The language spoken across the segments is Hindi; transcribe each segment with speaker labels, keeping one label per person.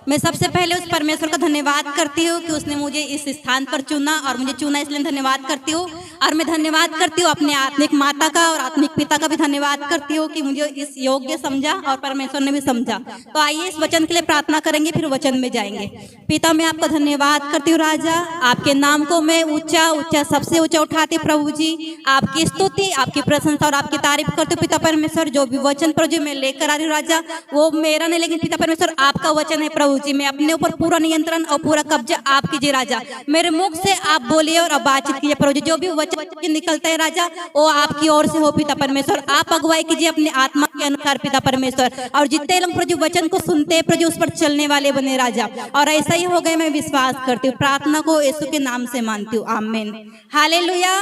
Speaker 1: मैं सबसे पहले उस परमेश्वर का धन्यवाद करती हूँ कि उसने मुझे इस स्थान पर चुना और मुझे चुना, इसलिए धन्यवाद करती हूँ। और मैं धन्यवाद करती हूँ अपने आत्मिक माता का और आत्मिक पिता का भी धन्यवाद करती हूँ कि मुझे इस योग्य समझा और परमेश्वर ने भी समझा। तो आइए इस वचन के लिए प्रार्थना करेंगे, फिर वचन में जाएंगे। पिता, मैं आपका धन्यवाद करती हूँ राजा, आपके नाम को मैं ऊंचा ऊंचा सबसे ऊंचा उठाती प्रभु जी। आपकी स्तुति, आपकी प्रशंसा और आपकी तारीफ करती हूँ पिता परमेश्वर। जो भी वचन प्रभु जी मैं लेकर आ रही हूँ राजा, वो मेरा नहीं लेकिन पिता परमेश्वर आपका वचन है प्रभु जी। मैं अपने ऊपर पूरा नियंत्रण और पूरा कब्जा आप कीजिए राजा। मेरे मुख से आप बोलिए और अब बातचीत कीजिए प्रभु जी। जो भी वचन निकलता है राजा, वो आपकी ओर से हो पिता परमेश्वर। आप अगुवाई कीजिए अपने आत्मा के अनुसार पिता परमेश्वर। और जितने लोग प्रभु जी वचन को सुनते हैं प्रभु जी, उस पर चलने वाले बने राजा। और ऐसा ही हो गए, मैं विश्वास करती हूँ। प्रार्थना को यीशु के नाम से मानती हूँ, आमीन। Hallelujah,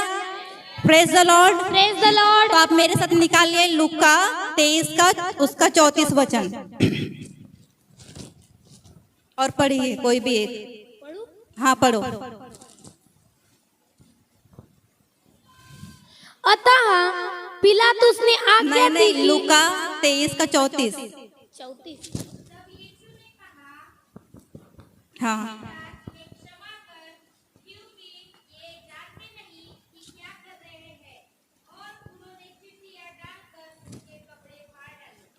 Speaker 1: praise the Lord, praise the Lord. तो आप मेरे साथ निकालिए लूका 23 का उसका 34 वचन और पढ़िए कोई भी एक। हाँ पढ़ो।
Speaker 2: अतः पिलातुस ने आज्ञा दी कि
Speaker 1: लूका 23 का 34। हाँ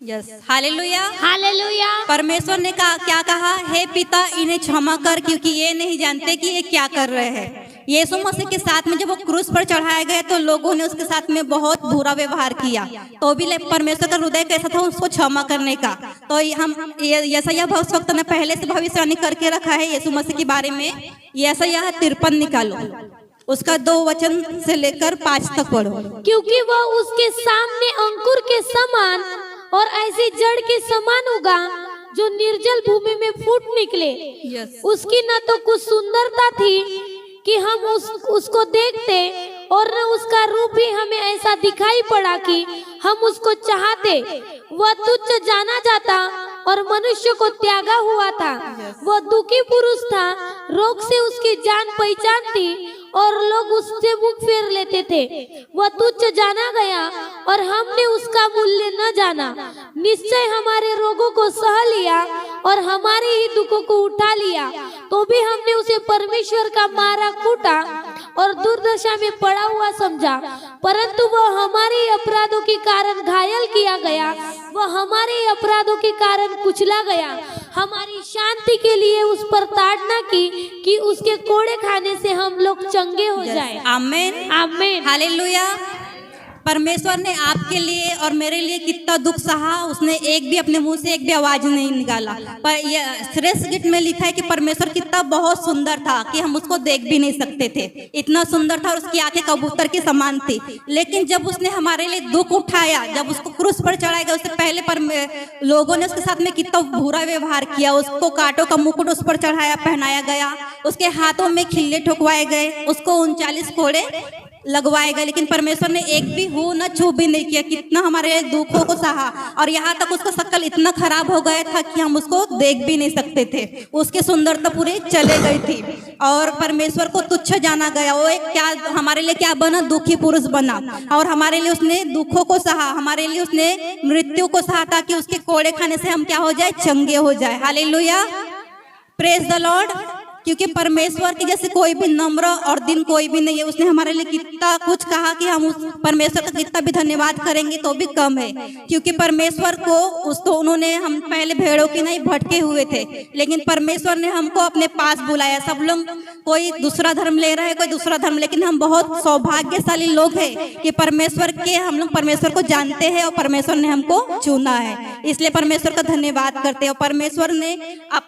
Speaker 1: यस, हालेलुया,
Speaker 2: हालेलुया।
Speaker 1: परमेश्वर ने कहा, क्या कहा? हे पिता, इन्हें क्षमा कर, क्योंकि ये नहीं जानते कि ये क्या कर रहे हैं। यीशु मसीह के साथ में जब वो क्रूस पर चढ़ाया गया तो लोगों ने उसके साथ में बहुत बुरा व्यवहार किया, तो भी परमेश्वर का हृदय कैसा था उसको क्षमा करने का। तो हम यशायाह भविष्यवक्ता ने पहले से भविष्यवाणी करके रखा है यीशु मसीह के बारे में। यशायाह 53 निकालो, उसका 2 वचन से लेकर 5 तक पढ़ो।
Speaker 2: क्योंकि वह उसके सामने अंकुर के समान और ऐसी जड़ के समान उगा जो निर्जल भूमि में फूट निकले। उसकी न तो कुछ सुंदरता थी कि हम उसको देखते, और न उसका रूप भी हमें ऐसा दिखाई पड़ा कि हम उसको चाहते। वह तुच्छ जाना जाता और मनुष्य को त्यागा हुआ था। वह दुखी पुरुष था, रोग से उसकी जान पहचान थी और लोग उससे मुख फेर लेते थे। वह तुच्छ जाना गया और हमने उसका मूल्य न जाना। निश्चय हमारे रोगों को सह लिया और हमारे ही दुखों को उठा लिया, तो भी हमने उसे परमेश्वर का मारा कूटा और दुर्दशा में पड़ा हुआ समझा। परंतु वह हमारे अपराधों के कारण घायल किया गया, वह हमारे अपराधों के कारण कुचला गया। हमारी शांति के लिए उस पर ताड़ना की कि उसके कोड़े खाने से हम लोग चंगे हो जाएं।
Speaker 1: आमीन,
Speaker 2: आमीन,
Speaker 1: हालेलुया। परमेश्वर ने आपके लिए और मेरे लिए कितना दुख सहा, उसने एक भी अपने मुंह से एक भी आवाज नहीं निकाला। पर यह श्रेष्ठ गीत में लिखा है कि परमेश्वर कितना बहुत सुंदर था कि हम उसको देख भी नहीं सकते थे, इतना सुंदर था और उसकी आंखें कबूतर की समान थी। लेकिन जब उसने हमारे लिए दुख उठाया, जब उसको क्रूस पर चढ़ाया गया, उससे पहले लोगों ने उसके साथ में कितना बुरा व्यवहार किया। उसको कांटों का मुकुट उस पर चढ़ाया, पहनाया गया, उसके हाथों में खिल्ले ठोकवाए गए, उसको 39 कोड़े लगवाए गए, लेकिन परमेश्वर ने एक भी हू न छू भी नहीं किया। कितना हमारे दुखों को सहा, और यहाँ तक उसका शक्ल इतना खराब हो गया था कि हम उसको देख भी नहीं सकते थे। उसकी सुंदरता पूरी चले गई थी और परमेश्वर को तुच्छ जाना गया। वो एक क्या हमारे लिए क्या बना? दुखी पुरुष बना, और हमारे लिए उसने दुखों को सहा, हमारे लिए उसने मृत्यु को सहा, ताकि उसके कोड़े खाने से हम क्या हो जाए? चंगे हो जाए। Hallelujah, praise the Lord. क्योंकि परमेश्वर के जैसे कोई भी नम्र और दिन कोई भी नहीं है। उसने हमारे लिए कितना कुछ कहा कि हम उस परमेश्वर का कितना भी धन्यवाद करेंगे तो भी कम है। क्योंकि परमेश्वर को उन्होंने, हम पहले भेड़ों की नहीं भटके हुए थे, लेकिन परमेश्वर ने हमको अपने पास बुलाया। सब लोग कोई दूसरा धर्म ले रहे हैं, कोई दूसरा धर्म, लेकिन हम बहुत सौभाग्यशाली लोग हैं कि परमेश्वर के हम लोग परमेश्वर को जानते हैं और परमेश्वर ने हमको चुना है। इसलिए परमेश्वर का धन्यवाद करते हैं। और परमेश्वर ने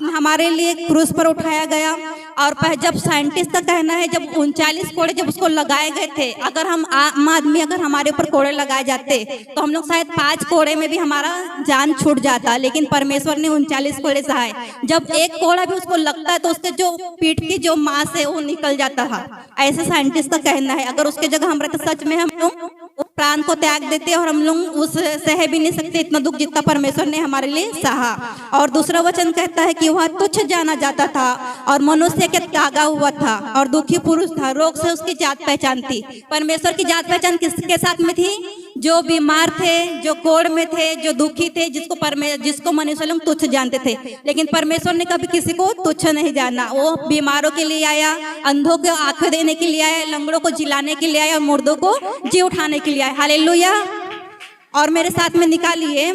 Speaker 1: हमारे लिए क्रूस पर उठाया गया। और जब साइंटिस्ट का कहना है, जब 39 कोड़े जब उसको लगाए गए थे, अगर हम आम आदमी अगर हमारे ऊपर कोड़े लगाए जाते तो हम लोग शायद 5 कोड़े में भी हमारा जान छूट जाता, लेकिन परमेश्वर ने 39 कोड़े सहाय। जब एक कोड़ा भी उसको लगता है तो उसके जो पीठ की जो मांस है वो निकल जाता था, ऐसे साइंटिस्ट का कहना है। अगर उसके जगह हम रहते, सच में हम लोग प्राण को त्याग देते और हम लोग उस सह भी नहीं सकते इतना दुख जितना परमेश्वर ने हमारे लिए सहा। और दूसरा वचन कहता है कि वह तुच्छ जाना जाता था और मनुष्य के त्यागा हुआ था और दुखी पुरुष था, रोग से उसकी जात पहचान थी। परमेश्वर की जात पहचान किसके साथ में थी? जो बीमार थे, जो कोढ़ में थे, जो दुखी थे, जिसको मनुष्य लोग तुच्छ जानते थे, लेकिन परमेश्वर ने कभी किसी को तुच्छ नहीं जाना। वो बीमारों के लिए आया, अंधों को आंखें देने के लिए आया, लंगड़ों को जिलाने के लिए आया, मुर्दों को जी उठाने के लिए आया। हालेलुया। और मेरे साथ में निकालिए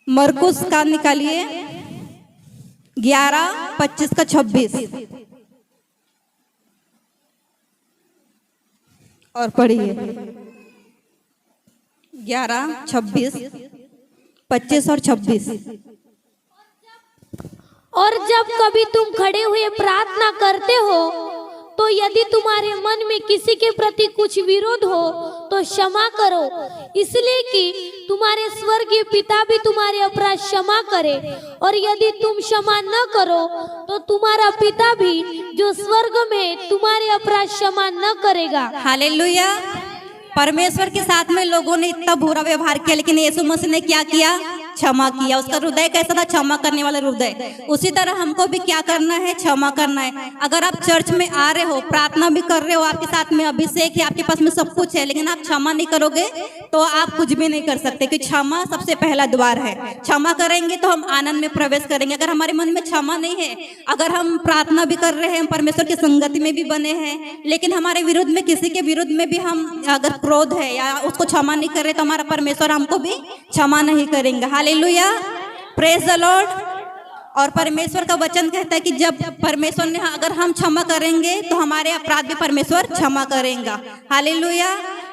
Speaker 1: मरकुस का निकालिए 11:25 का 26 और पढ़िए 11, 26, 25 और 26।
Speaker 2: और जब कभी तुम खड़े हुए प्रार्थना करते हो तो यदि तुम्हारे मन में किसी के प्रति कुछ विरोध हो तो क्षमा करो, इसलिए कि तुम्हारे स्वर्गीय पिता भी तुम्हारे अपराध क्षमा करे। और यदि तुम क्षमा न करो तो तुम्हारा पिता भी जो स्वर्ग में तुम्हारे अपराध क्षमा न करेगा।
Speaker 1: हालेलुया। परमेश्वर के साथ में लोगों ने इतना बुरा व्यवहार किया, लेकिन यीशु मसीह ने क्या किया? क्षमा किया। उसका हृदय कैसा था? क्षमा करने वाला हृदय। उसी तरह हमको भी क्या करना है? क्षमा करना है। अगर आप चर्च में आ रहे हो, प्रार्थना भी कर रहे हो, आपके साथ में अभिषेक है, आपके पास में सब कुछ है, लेकिन आप क्षमा नहीं करोगे तो आप कुछ भी नहीं कर सकते, क्योंकि क्षमा सबसे पहला द्वार है। क्षमा करेंगे तो हम आनंद में प्रवेश करेंगे। अगर हमारे मन में क्षमा नहीं है, अगर हम प्रार्थना भी कर रहे हैं, परमेश्वर की संगति में भी बने हैं, लेकिन हमारे विरुद्ध में, किसी के विरुद्ध में भी हम अगर क्रोध है या उसको क्षमा नहीं कर रहे, तो हमारा परमेश्वर हमको भी क्षमा नहीं करेंगे। Hallelujah, praise the Lord. और परमेश्वर का वचन कहता है कि जब परमेश्वर ने, अगर हम क्षमा करेंगे तो हमारे अपराध भी परमेश्वर क्षमा करेगा। हालेलुया।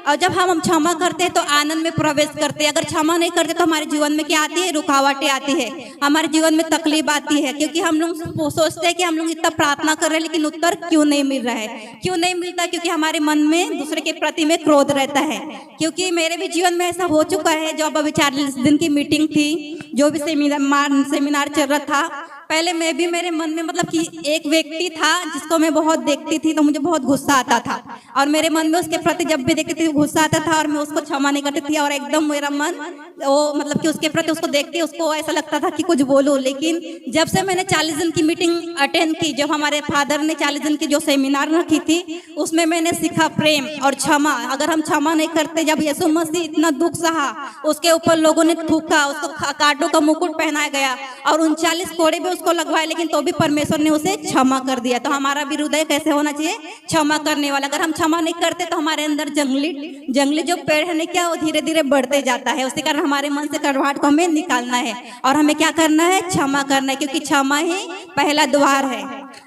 Speaker 1: और जब हम क्षमा करते हैं तो आनंद में प्रवेश करते हैं। अगर क्षमा नहीं करते तो हमारे जीवन में क्या आती है? रुकावटें आती है, हमारे जीवन में तकलीफ आती है, क्योंकि हम लोग सोचते हैं कि हम लोग इतना प्रार्थना कर रहे हैं लेकिन उत्तर क्यों नहीं मिल रहा है। क्यों नहीं मिलता? क्योंकि हमारे मन में दूसरे के प्रति में क्रोध रहता है। क्योंकि मेरे भी जीवन में ऐसा हो चुका है। जब अभी 40 दिन की मीटिंग थी, जो भी सेमिनार चल रहा था, पहले मैं भी, मेरे मन में मतलब कि एक व्यक्ति था जिसको मैं बहुत देखती थी तो मुझे बहुत गुस्सा आता था, और मेरे मन में उसके प्रति जब भी देखती थी गुस्सा आता था, और मैं उसको क्षमा नहीं करती थी, और एकदम मेरा मन वो मतलब कि उसके प्रति, उसको देखती उसको ऐसा लगता था कि कुछ बोलूं। लेकिन जब से मैंने 40 दिन की मीटिंग अटेंड की, जब हमारे फादर ने 40 दिन की जो सेमिनार रखी थी, उसमें मैंने सीखा प्रेम और क्षमा। अगर हम क्षमा नहीं करते, जब यीशु मसीह इतना दुख सहा, उसके ऊपर लोगों ने थूका, उसको कांटों का मुकुट पहनाया गया और 39 कोड़े भी उसको लगवाए, लेकिन तो भी परमेश्वर ने उसे क्षमा कर दिया। तो हमारा भी हृदय कैसे होना चाहिए? क्षमा करने वाला। अगर हम क्षमा नहीं करते तो हमारे अंदर जंगली जो पेड़ है क्या, वो धीरे धीरे बढ़ते जाता है। उसी कारण हमारे मन से कड़वाहट को हमें निकालना है, और हमें क्या करना है? क्षमा करना है, क्योंकि क्षमा ही पहला द्वार है।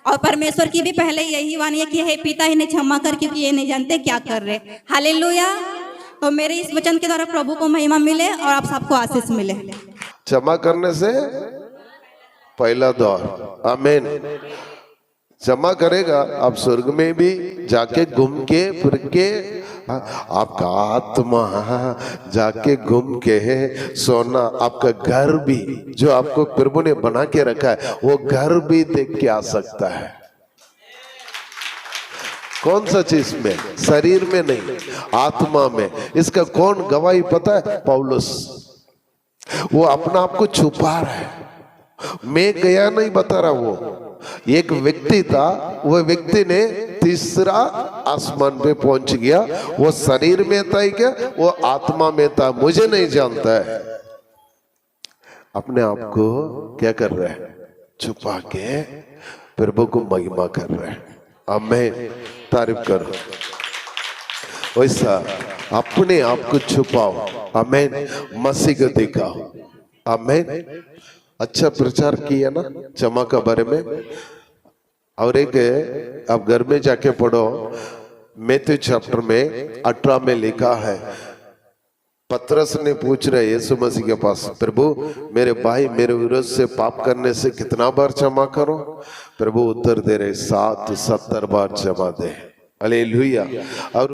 Speaker 1: और परमेश्वर की भी पहले यही वाणी है कि हे पिता, इन्हें क्षमा कर, क्योंकि ये नहीं जानते क्या कर रहे। हालेलुया। तो मेरे इस वचन के द्वारा प्रभु को महिमा मिले और आप सबको आशीष मिले।
Speaker 3: क्षमा करने से पहला द्वार। आमीन। क्षमा करेगा, आप स्वर्ग में भी जाके घूम के फिर के, आपका आत्मा जाके घूम के सोना, आपका घर भी जो आपको प्रभु ने बना के रखा है, वो घर भी देख के आ सकता है। कौन सा चीज में? शरीर में नहीं, आत्मा में। इसका कौन गवाही पता है? पौलुस। वो अपना आप को छुपा रहा है। मैं गया नहीं बता रहा। वो एक व्यक्ति था, वो व्यक्ति ने तीसरा आसमान पे पहुंच गया। वो शरीर में था ही क्या, वो आत्मा में था, मुझे नहीं जानता है। अपने आप को क्या कर रहा है? छुपा के प्रभु को महिमा कर रहा है। आमीन। तारीफ करो। वैसा अपने आप को छुपाओ। आमीन। मसीह को दिखाओ। आमीन। अच्छा प्रचार किया ना क्षमा के बारे में। और एक आप घर में जाके पढ़ो, मैथ्यू चैप्टर में 18 में लिखा है, पतरस ने पूछ रहे यीशु मसीह के पास, प्रभु मेरे भाई मेरे विरोध से पाप करने से कितना बार क्षमा करो? प्रभु उत्तर दे रहे, 70 बार क्षमा दे। हालेलुया। और